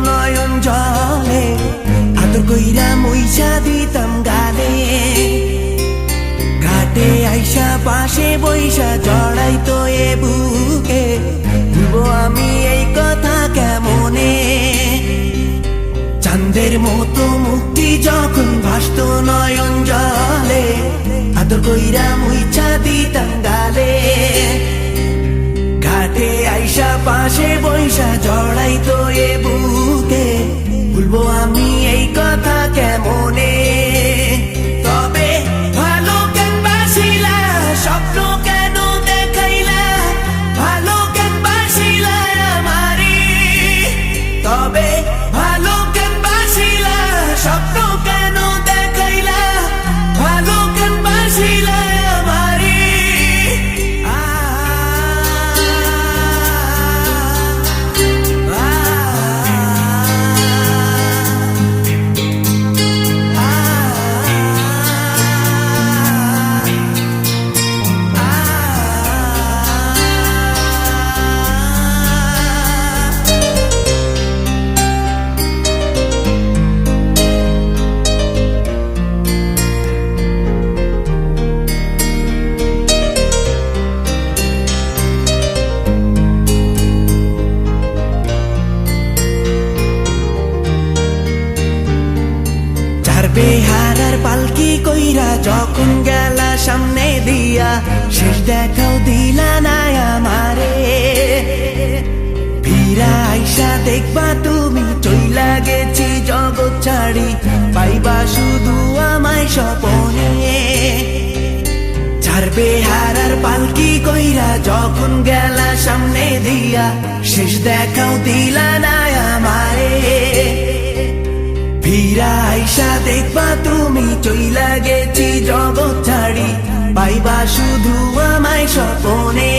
নয়ন জলে আদর কইরা মুইছা দিতাম গালে, ঘাটে আইসা পাশে বইসা জড়াইতো এ বুকে, ভুলবো আমি এই কথা কেমনে। চাঁদের মতো মুক্তি যখন ভাসতো নয়ন জলে আদর কইরা মুইছা দিতাম গালে, ঘাটে আইসা পাশে বইসা জড়াইতো এ বুকে, ভুলবো আমি এই কথা কেমনে। তবে ভালো কেন বাসিলা, স্বপ্ন কেন দেখাইলা, ভালো কেন বাসিলা আমারে। তবে ভালো কেন বাসিলা, স্বপ্ন কেন দেখাইলা, ভালো কেন বাসিলা আমারে। বেহারার পালকি কইরা যখন গেলা সামনে দিয়া, শেষ দেখাও দিলা না আমারে। ফিরা আইসা দেখবা তুমি চইলা গেছি জগৎ ছাড়ি, পাইবা শুধু আমায় স্বপনে। চার বেহারার পালকি কইরা যখন গেলা সামনে দিয়া, শেষ দেখাও দিলা না আমারে। ফিরা আইসা দেখবা তুমি চইলা গেছি জগৎ ছাড়ি, পাইবা শুধু আমায় স্বপনে।